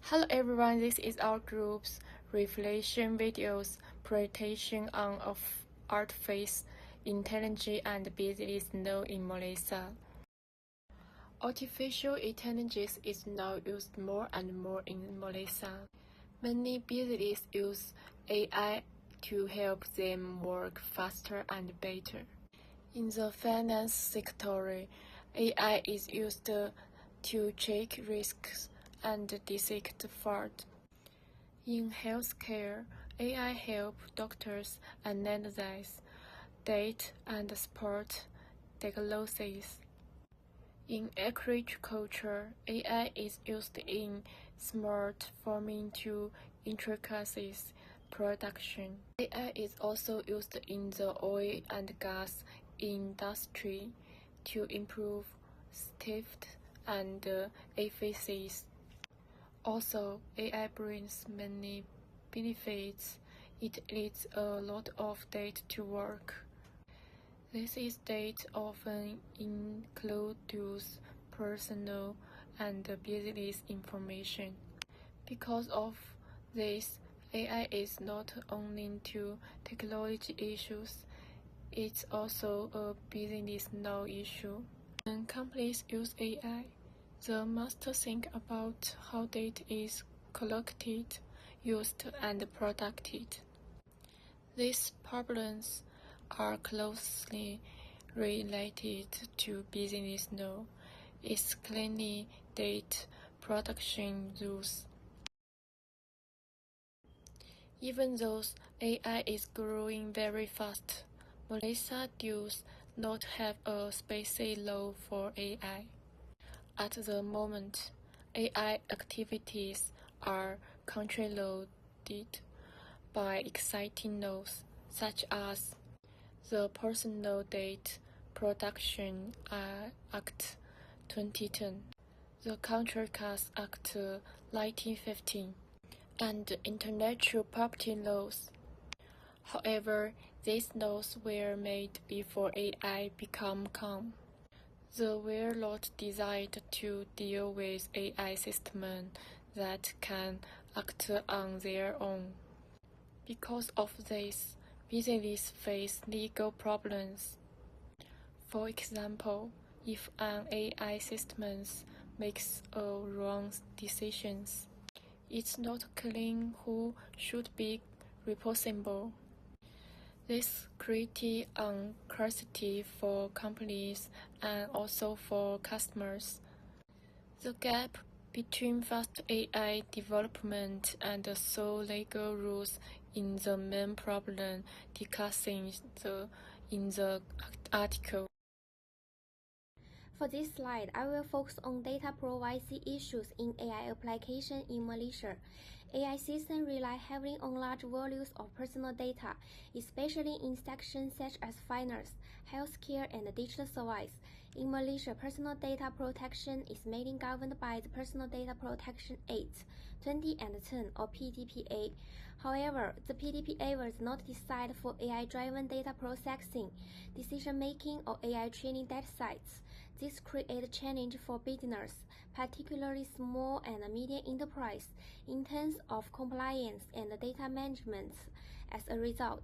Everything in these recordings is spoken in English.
Hello everyone, this is our group's reflection videos presentation on of artificial intelligence and business law in Malaysia. Artificial intelligence is now used more and more in Malaysia. Many businesses use AI to help them work faster and better. In the finance sector, AI is used to check risks and detect fraud. In healthcare, AI helps doctors analyze data and support diagnosis. In agriculture, AI is used in smart farming to increase production. AI is also used in the oil and gas industry to improve safety and efficiency. Also, AI brings many benefits. It needs a lot of data to work. This data often includes personal and business information. Because of this, AI is not only to technology issues, it's also a business law issue. When companies use AI, they must think about how data is collected, used, and protected. These problems are closely related to business law, especially data protection rules. Even though AI is growing very fast, Malaysia does not have a specific law for AI. At the moment, AI activities are controlled by existing laws, such as the Personal Data Protection Act 2010, the Contracts Act 1915, and intellectual property laws. However, these laws were made before AI became common. They were not designed to deal with AI systems that can act on their own. Because of this, businesses face legal problems. For example, if an AI system makes a wrong decision, it's not clear who should be responsible. This creates anxiety for companies and also for customers. The gap between fast AI development and slow legal rules is the main problem discussed in the article. For this slide, I will focus on data privacy issues in AI application in Malaysia. AI systems rely heavily on large volumes of personal data, especially in sections such as finance, healthcare, and digital service. In Malaysia, personal data protection is mainly governed by the Personal Data Protection Act 2010 or PDPA. However, the PDPA was not designed for AI-driven data processing, decision-making, or AI training datasets. This creates challenge for business, particularly small and medium enterprise, in terms of compliance and data management. As a result,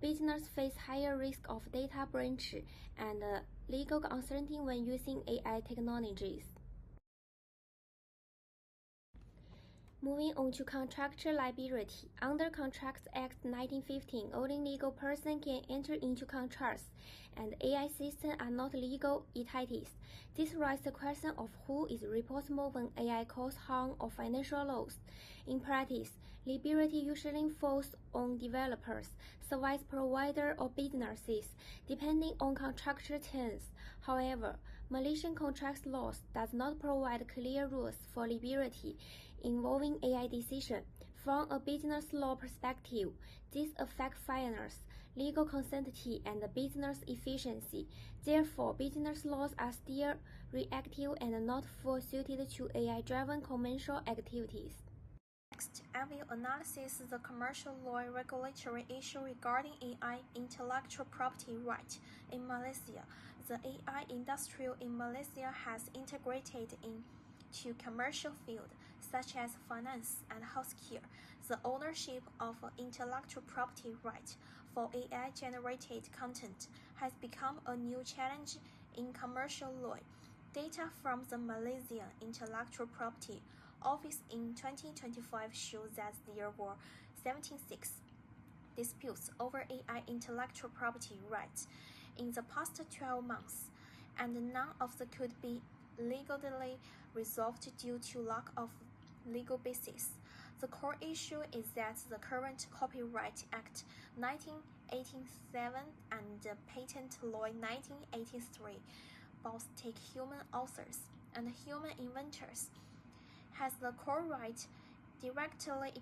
business face higher risk of data breach and legal uncertainty when using AI technologies. Moving on to contractual liability. Under Contracts Act 1915, only legal persons can enter into contracts, and AI systems are not legal entities. This raises the question of who is responsible when AI causes harm or financial loss. In practice, liability usually falls on developers, service providers, or businesses, depending on contractual terms. However, Malaysian contract law does not provide clear rules for liability involving AI decisions. From a business law perspective, this affects fairness, legal consistency, and business efficiency. Therefore, business laws are still reactive and not fully suited to AI-driven commercial activities. Next, I will analyze the commercial law regulatory issue regarding AI intellectual property right in Malaysia. The AI industry in Malaysia has integrated into commercial field such as finance and healthcare. The ownership of intellectual property rights for AI-generated content has become a new challenge in commercial law. Data from the Malaysian Intellectual Property Office in 2025 shows that there were 76 disputes over AI intellectual property rights in the past 12 months, and none of them could be legally resolved due to lack of legal basis. The core issue is that the current Copyright Act 1987 and Patent Law 1983 both take human authors and human inventors has the core right, directly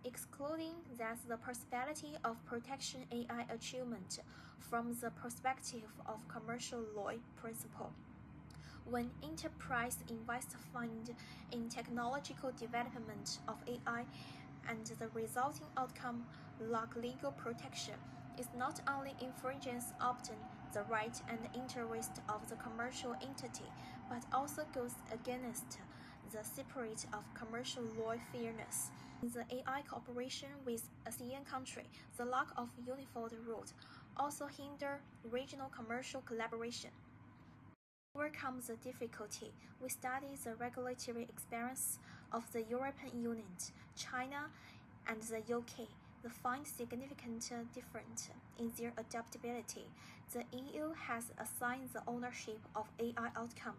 excluding that the possibility of protection AI achievement from the perspective of commercial law principle. When enterprise invest fund in technological development of AI and the resulting outcome lack legal protection, it not only infringes often the right and interest of the commercial entity, but also goes against the spirit of commercial law fairness. In the AI cooperation with ASEAN countries, the lack of uniform rules also hinder regional commercial collaboration. To overcome the difficulty, we study the regulatory experience of the European Union, China, and the UK. They find significant difference in their adaptability. The EU has assigned the ownership of AI outcome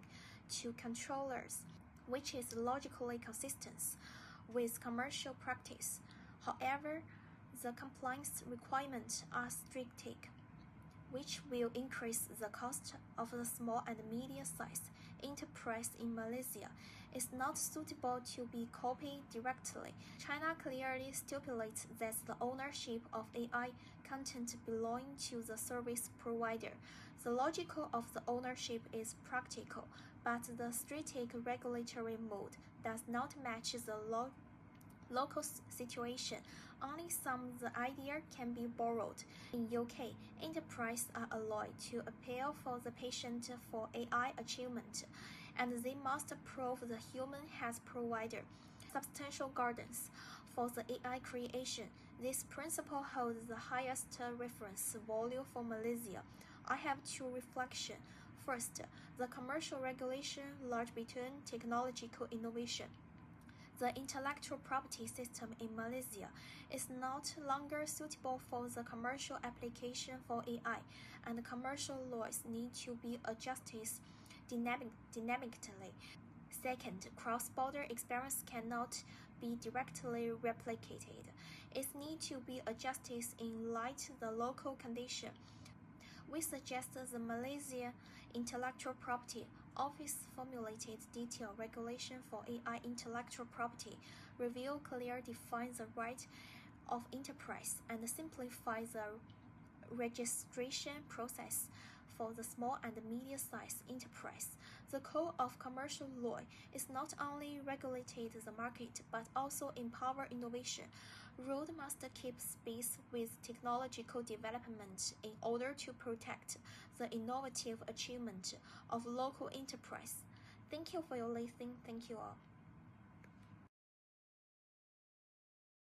to controllers, which is logically consistent with commercial practice. However, the compliance requirements are stricter, which will increase the cost of the small and medium-sized enterprise in Malaysia. It's not suitable to be copied directly. China clearly stipulates that the ownership of AI content belongs to the service provider. The logic of the ownership is practical, but the strict regulatory mode does not match the local situation. Only some of the idea can be borrowed. In UK, enterprises are allowed to appeal for the patent for AI achievement, and they must prove the human has provided substantial guidance for the AI creation. This principle holds the highest reference value for Malaysia. I have two reflections. First, the commercial regulation lies between technological innovation. The intellectual property system in Malaysia is not longer suitable for the commercial application for AI, and commercial laws need to be adjusted dynamically. Second, cross-border experience cannot be directly replicated. It needs to be adjusted in light of the local condition. We suggest the Malaysia Intellectual Property Office formulated detailed regulation for AI intellectual property, review clearly define the right of enterprise, and simplify the registration process for the small and medium-sized enterprise. The core of commercial law is not only regulate the market but also empower innovation. Rules must keep pace with technological development in order to protect the innovative achievement of local enterprise. Thank you for your listening. Thank you all.